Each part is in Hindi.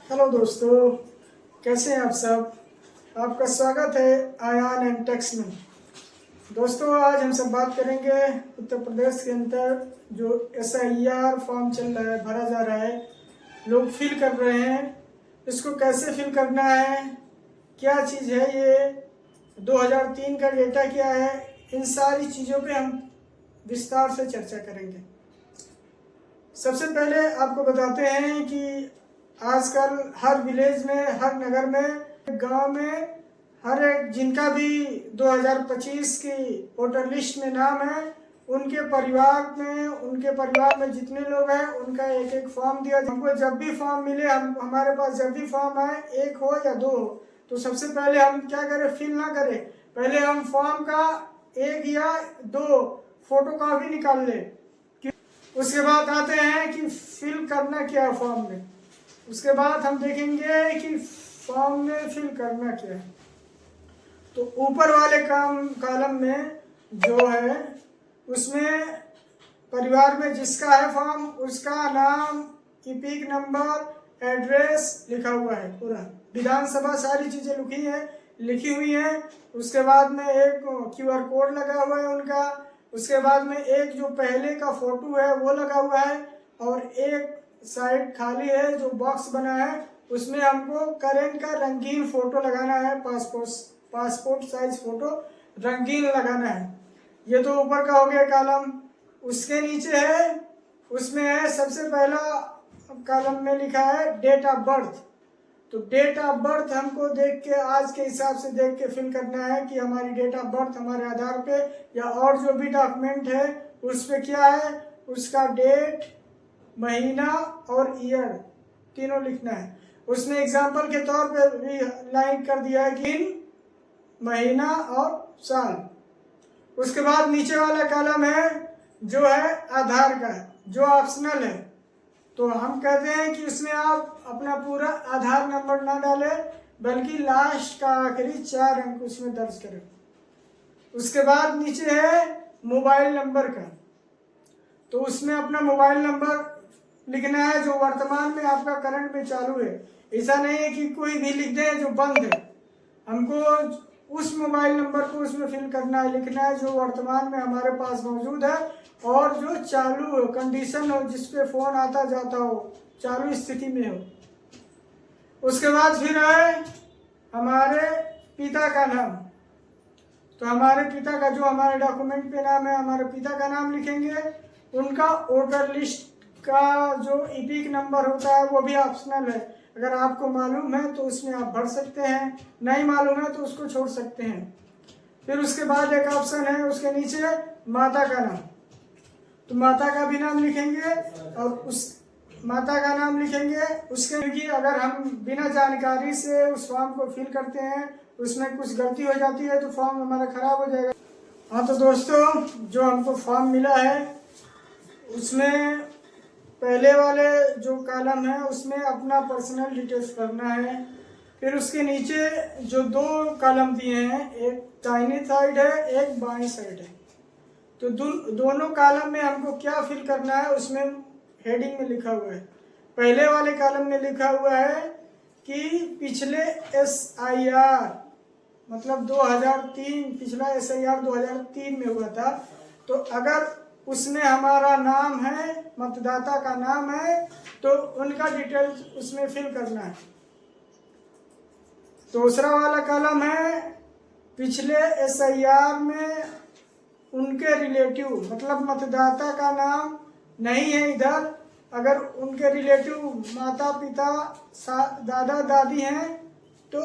हेलो दोस्तों, कैसे हैं आप सब। आपका स्वागत है आयान एंड टेक्स में। दोस्तों, आज हम सब बात करेंगे उत्तर प्रदेश के अंदर जो SIR फॉर्म चल रहा है, भरा जा रहा है, लोग फिल कर रहे हैं। इसको कैसे फिल करना है, क्या चीज़ है ये, 2003 का डेटा क्या है, इन सारी चीज़ों पे हम विस्तार से चर्चा करेंगे। सबसे पहले आपको बताते हैं कि आजकल हर विलेज में, हर नगर में, गांव में, हर एक जिनका भी 2025 की वोटर लिस्ट में नाम है, उनके परिवार में जितने लोग हैं उनका एक एक फॉर्म दिया। हमको जब भी फॉर्म मिले, हमारे पास जब भी फॉर्म आए, एक हो या दो हो, तो सबसे पहले हम क्या करें, फिल ना करें, पहले हम फॉर्म का एक या दो फोटो कॉपी निकाल ले। उसके बाद आते हैं कि फिल करना क्या है फॉर्म में। उसके बाद हम देखेंगे कि फॉर्म में फिल करना क्या है। तो ऊपर वाले कॉलम में जो है, उसमें परिवार में जिसका है फॉर्म, उसका नाम, इपिक नंबर, एड्रेस लिखा हुआ है, पूरा विधानसभा सारी चीज़ें लिखी हुई हैं। उसके बाद में एक QR कोड लगा हुआ है उनका। उसके बाद में एक जो पहले का फोटो है वो लगा हुआ है, और एक साइड खाली है जो बॉक्स बना है, उसमें हमको करेंट का रंगीन फोटो लगाना है, पासपोर्ट साइज फोटो रंगीन लगाना है। ये तो ऊपर का हो गया कॉलम। उसके नीचे है, उसमें है सबसे पहला कॉलम में लिखा है डेट ऑफ बर्थ। तो डेट ऑफ बर्थ हमको देख के, आज के हिसाब से देख के फिल करना है कि हमारी डेट ऑफ बर्थ हमारे आधार पे या और जो भी डॉक्यूमेंट है उस पे क्या है, उसका डेट, महीना और ईयर तीनों लिखना है। उसने एग्जाम्पल के तौर पे भी लाइन कर दिया है कि दिन, महीना और साल। उसके बाद नीचे वाला कॉलम है जो है आधार का, जो ऑप्शनल है। तो हम कहते हैं कि उसमें आप अपना पूरा आधार नंबर ना डालें, बल्कि लास्ट का आखिरी 4 अंक उसमें दर्ज करें। उसके बाद नीचे है मोबाइल नंबर का। तो उसमें अपना मोबाइल नंबर लिखना है जो वर्तमान में आपका करंट में चालू है। ऐसा नहीं है कि कोई भी लिख दे जो बंद है। हमको उस मोबाइल नंबर को उसमें फिल करना है, लिखना है जो वर्तमान में हमारे पास मौजूद है और जो चालू हो, कंडीशन हो, जिसपे फोन आता जाता हो, चालू स्थिति में हो। उसके बाद फिर है हमारे पिता का नाम। तो हमारे पिता का जो हमारे डॉक्यूमेंट पे नाम है, हमारे पिता का नाम लिखेंगे। उनका वोटर लिस्ट का जो इपिक नंबर होता है वो भी ऑप्शनल है। अगर आपको मालूम है तो उसमें आप भर सकते हैं, नहीं मालूम है तो उसको छोड़ सकते हैं। फिर उसके बाद एक ऑप्शन है, उसके नीचे माता का नाम। तो माता का भी नाम लिखेंगे और उस माता का नाम लिखेंगे। उसके अगर हम बिना जानकारी से उस फॉर्म को फिल करते हैं, उसमें कुछ गलती हो जाती है तो फॉर्म हमारा खराब हो जाएगा। हाँ, तो दोस्तों, जो हमको फॉर्म मिला है उसमें पहले वाले जो कॉलम है उसमें अपना पर्सनल डिटेल्स भरना है। फिर उसके नीचे जो 2 कॉलम दिए हैं, एक दाहिनी साइड है, एक बाईं साइड है। तो दोनों कॉलम में हमको क्या फिल करना है, उसमें हेडिंग में लिखा हुआ है। पहले वाले कॉलम में लिखा हुआ है कि पिछले SIR, मतलब 2003, पिछला SIR 2003 में हुआ था। तो अगर उसमें हमारा नाम है, मतदाता का नाम है, तो उनका डिटेल्स उसमें फिल करना है। दूसरा वाला कॉलम है पिछले SIR में उनके रिलेटिव, मतलब मतदाता का नाम नहीं है इधर, अगर उनके रिलेटिव माता पिता दादा दादी हैं तो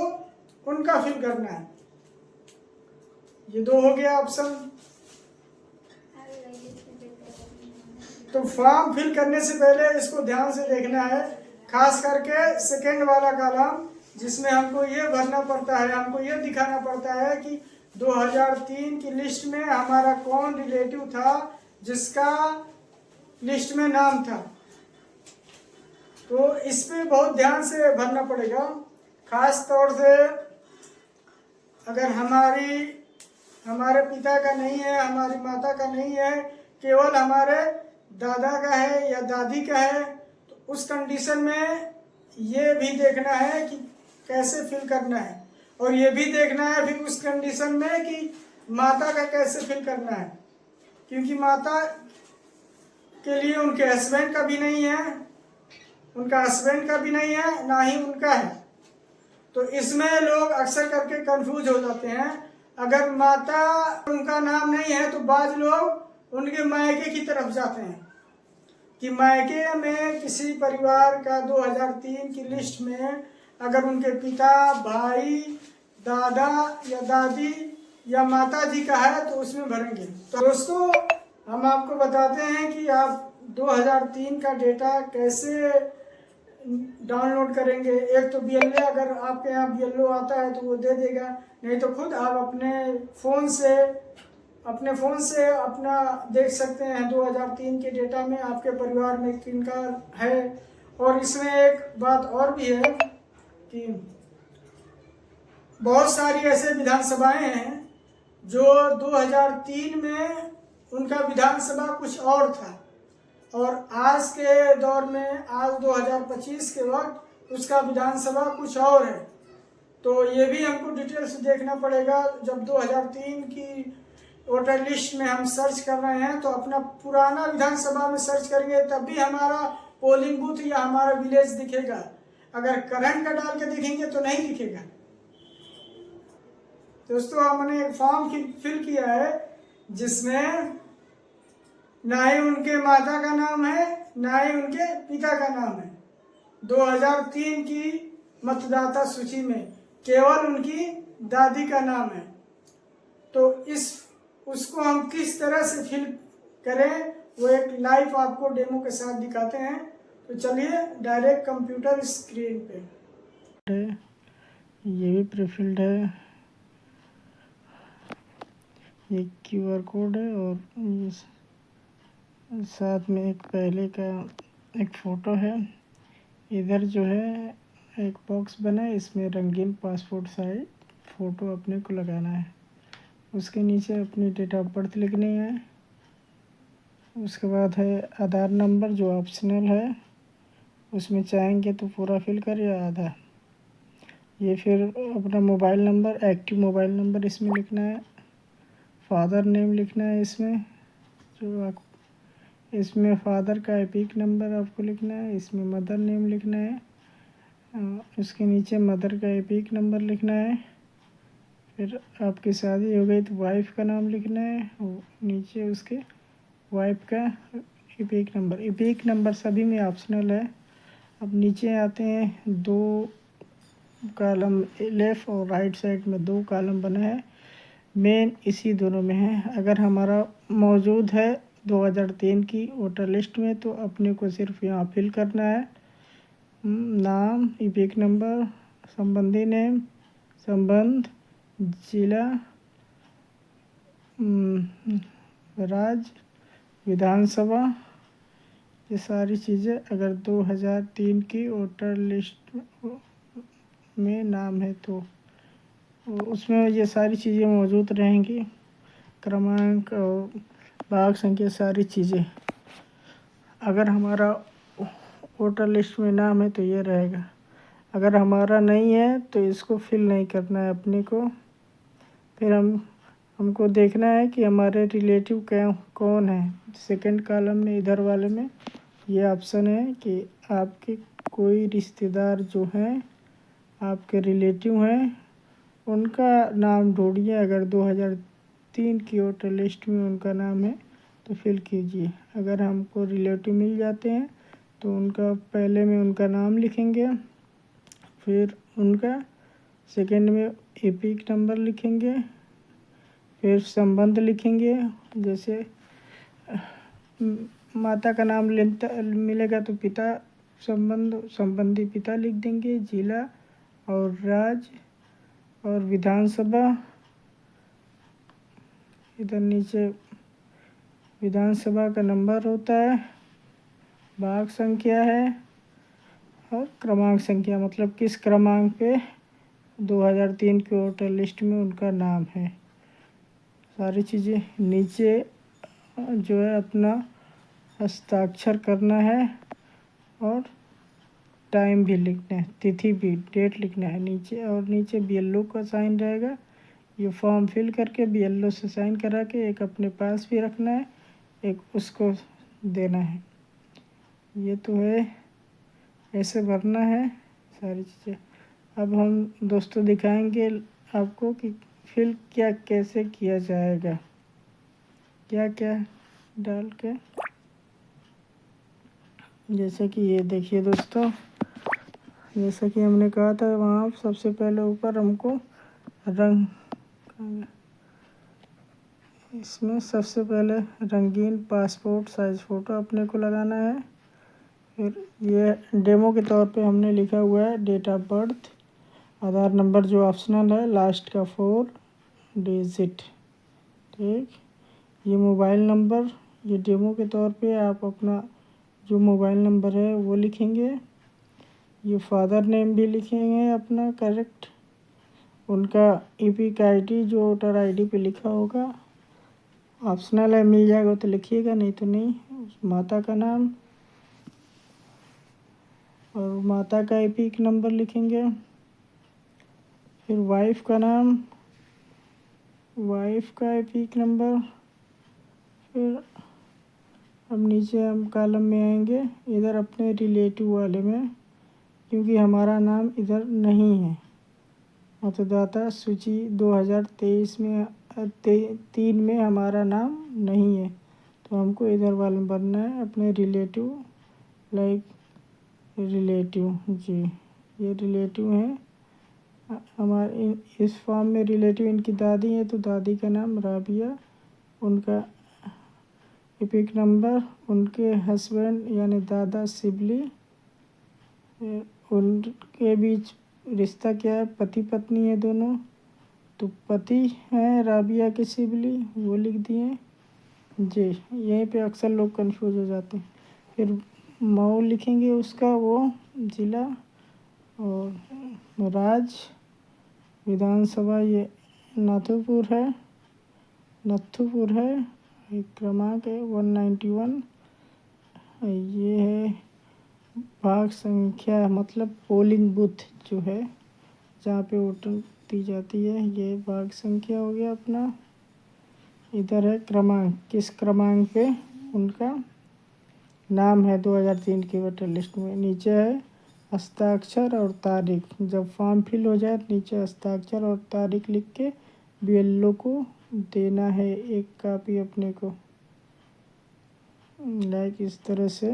उनका फिल करना है। ये 2 हो गया ऑप्शन। तो फॉर्म फिल करने से पहले इसको ध्यान से देखना है, खास करके सेकेंड वाला कॉलम, जिसमें हमको ये भरना पड़ता है, हमको ये दिखाना पड़ता है कि 2003 की लिस्ट में हमारा कौन रिलेटिव था जिसका लिस्ट में नाम था। तो इस पे बहुत ध्यान से भरना पड़ेगा। खास तौर से अगर हमारे पिता का नहीं है, हमारी माता का नहीं है, केवल हमारे दादा का है या दादी का है, तो उस कंडीशन में ये भी देखना है कि कैसे फिल करना है, और ये भी देखना है फिर उस कंडीशन में कि माता का कैसे फिल करना है, क्योंकि माता के लिए उनके हस्बैंड का भी नहीं है, उनका हस्बैंड का भी नहीं है, ना ही उनका है। तो इसमें लोग अक्सर करके कंफ्यूज हो जाते हैं। अगर माता उनका नाम नहीं है तो बाज लोग उनके मायके की तरफ जाते हैं कि मायके में किसी परिवार का 2003 की लिस्ट में अगर उनके पिता, भाई, दादा या दादी या माता जी का है तो उसमें भरेंगे। तो दोस्तों, हम आपको बताते हैं कि आप 2003 का डेटा कैसे डाउनलोड करेंगे। एक तो BLA, अगर आपके यहाँ BLO आता है तो वो दे देगा, नहीं तो खुद आप अपने फ़ोन से अपना देख सकते हैं 2003 के डेटा में आपके परिवार में किनका है। और इसमें एक बात और भी है कि बहुत सारी ऐसे विधानसभाएं हैं जो 2003 में उनका विधानसभा कुछ और था, और आज के दौर में, आज 2025 के वक्त उसका विधानसभा कुछ और है। तो ये भी हमको डिटेल से देखना पड़ेगा। जब 2003 की वोटर लिस्ट में हम सर्च कर रहे हैं तो अपना पुराना विधानसभा में सर्च करेंगे तब भी हमारा पोलिंग बूथ या हमारा विलेज दिखेगा। अगर करंट का डाल के देखेंगे तो नहीं दिखेगा। दोस्तों, हमने एक फॉर्म फिल किया है जिसमें ना ही उनके माता का नाम है, ना ही उनके पिता का नाम है। 2003 की मतदाता सूची में केवल उनकी दादी का नाम है। तो उसको हम किस तरह से फिल करें वो एक लाइव आपको डेमो के साथ दिखाते हैं। तो चलिए डायरेक्ट कंप्यूटर स्क्रीन पे। ये भी प्रीफिल्ड है, ये QR कोड है और साथ में एक पहले का एक फ़ोटो है। इधर जो है एक बॉक्स बना है, इसमें रंगीन पासपोर्ट साइज फ़ोटो अपने को लगाना है। उसके नीचे अपनी डेट ऑफ बर्थ लिखनी है। उसके बाद है आधार नंबर जो ऑप्शनल है, उसमें चाहेंगे तो पूरा फिल कर या आधा। ये फिर अपना mobile number, active mobile number इसमें लिखना है। फादर नेम लिखना है इसमें, जो आप इसमें फादर का एपिक नंबर आपको लिखना है। इसमें मदर नेम लिखना है, उसके नीचे मदर का एपिक नंबर लिखना है। फिर आपकी शादी हो गई तो वाइफ का नाम लिखना है, और नीचे उसके वाइफ का एपिक नंबर सभी में ऑप्शनल है। अब नीचे आते हैं, 2 कॉलम लेफ़्ट और राइट साइड में 2 कॉलम बना है, मेन इसी दोनों में है। अगर हमारा मौजूद है 2003 की वोटर लिस्ट में तो अपने को सिर्फ यहाँ फिल करना है। नाम, एपिक नंबर, संबंधी नेम, संबंध, जिला, राज्य, विधानसभा, ये सारी चीज़ें अगर 2003 की वोटर लिस्ट में नाम है तो उसमें ये सारी चीज़ें मौजूद रहेंगी। क्रमांक और भाग संख्या, सारी चीज़ें। अगर हमारा वोटर लिस्ट में नाम है तो ये रहेगा। अगर हमारा नहीं है तो इसको फिल नहीं करना है अपने को। फिर हमको देखना है कि हमारे रिलेटिव कौन है। सेकंड कॉलम में इधर वाले में ये ऑप्शन है कि आपके कोई रिश्तेदार जो हैं, आपके रिलेटिव हैं, उनका नाम ढूंढिए। अगर 2003 की वोटर लिस्ट में उनका नाम है तो फिल कीजिए। अगर हमको रिलेटिव मिल जाते हैं तो उनका पहले में उनका नाम लिखेंगे, फिर उनका सेकंड में एपिक नंबर लिखेंगे, फिर संबंध लिखेंगे। जैसे माता का नाम मिलेगा तो पिता, संबंधी पिता लिख देंगे, जिला और राज्य और विधानसभा। इधर नीचे विधानसभा का नंबर होता है, भाग संख्या है और क्रमांक संख्या, मतलब किस क्रमांक पे 2003 की वोटर लिस्ट में उनका नाम है। सारी चीज़ें नीचे जो है अपना हस्ताक्षर करना है और टाइम भी लिखना है, तिथि भी, डेट लिखना है नीचे, और नीचे BLO का साइन रहेगा। ये फॉर्म फिल करके BLO से साइन करा के एक अपने पास भी रखना है, एक उसको देना है। ये तो है, ऐसे भरना है सारी चीज़ें। अब हम दोस्तों दिखाएंगे आपको कि फिल क्या कैसे किया जाएगा, क्या क्या डाल के। जैसे कि ये देखिए दोस्तों, जैसा कि हमने कहा था वहाँ सबसे पहले ऊपर हमको रंग, इसमें सबसे पहले रंगीन पासपोर्ट साइज़ फ़ोटो अपने को लगाना है। फिर ये डेमो के तौर पे हमने लिखा हुआ है date of birth, Aadhaar number जो ऑप्शनल है, लास्ट का 4 डिजिट, ठीक। ये मोबाइल नंबर, ये डेमो के तौर पे आप अपना जो मोबाइल नंबर है वो लिखेंगे। ये फादर नेम भी लिखेंगे अपना करेक्ट, उनका EPIC ID जो वोटर ID पे लिखा होगा, ऑप्शनल है, मिल जाएगा तो लिखिएगा, नहीं तो नहीं। माता का नाम और माता का EPIC नंबर लिखेंगे। फिर वाइफ का नाम, वाइफ का EPIC नंबर। फिर अब नीचे हम कॉलम में आएंगे, इधर अपने रिलेटिव वाले में, क्योंकि हमारा नाम इधर नहीं है। मतदाता सूची 2023 में 3 में हमारा नाम नहीं है, तो हमको इधर वाले में भरना है अपने रिलेटिव, लाइक रिलेटिव जी, ये रिलेटिव हैं हमारे। इस फॉर्म में रिलेटिव इनकी दादी है, तो दादी का नाम राबिया, उनका EPIC नंबर, उनके हस्बैंड यानी दादा सिबली, उनके बीच रिश्ता क्या है, पति पत्नी है दोनों, तो पति हैं राबिया के सिबली, वो लिख दिए जी। यहीं पे अक्सर लोग कंफ्यूज हो जाते हैं। फिर मऊ लिखेंगे उसका वो ज़िला, और राज विधानसभा ये नाथुपुर है, नथुपुर है। एक क्रमांक है 191। ये है भाग संख्या, मतलब पोलिंग बूथ जो है जहाँ पे वोट दी जाती है, ये भाग संख्या हो गया अपना। इधर है क्रमांक, किस क्रमांक पे उनका नाम है 2003 की वोटर लिस्ट में। नीचे है हस्ताक्षर और तारीख, जब फॉर्म फिल हो जाए नीचे हस्ताक्षर और तारीख लिख के BLO को देना है एक कॉपी अपने को, लाइक इस तरह से।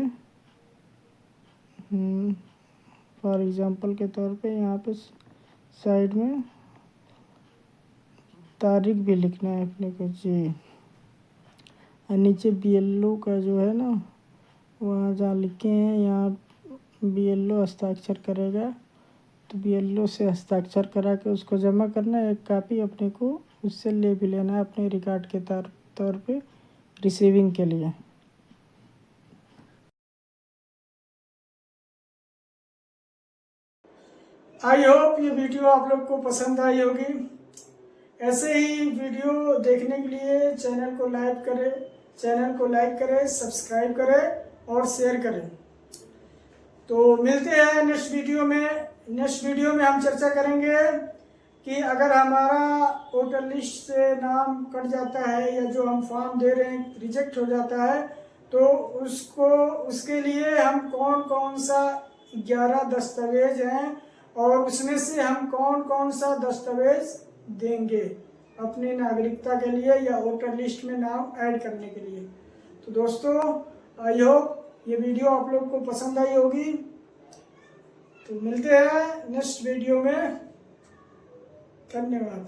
फॉर एग्जांपल के तौर पे यहाँ पे साइड में तारीख भी लिखना है अपने को जी। और नीचे BLO का जो है ना, वहाँ जहाँ लिखे हैं यहाँ BLO हस्ताक्षर करेगा, तो BLO से हस्ताक्षर करा के उसको जमा करना है एक कॉपी अपने को, उससे ले भी लेना है अपने रिकॉर्ड के तौर पे रिसीविंग के लिए। आई होप ये वीडियो आप लोग को पसंद आई होगी। ऐसे ही वीडियो देखने के लिए चैनल को लाइक करें, सब्सक्राइब करें और शेयर करें। तो मिलते हैं नेक्स्ट वीडियो में। नेक्स्ट वीडियो में हम चर्चा करेंगे कि अगर हमारा वोटर लिस्ट से नाम कट जाता है या जो हम फॉर्म दे रहे हैं रिजेक्ट हो जाता है, तो उसके लिए हम कौन कौन सा 11 दस्तावेज हैं और उसमें से हम कौन कौन सा दस्तावेज देंगे अपनी नागरिकता के लिए या वोटर लिस्ट में नाम ऐड करने के लिए। तो दोस्तों, आई होप ये वीडियो आप लोग को पसंद आई होगी। तो मिलते हैं नेक्स्ट वीडियो में। धन्यवाद।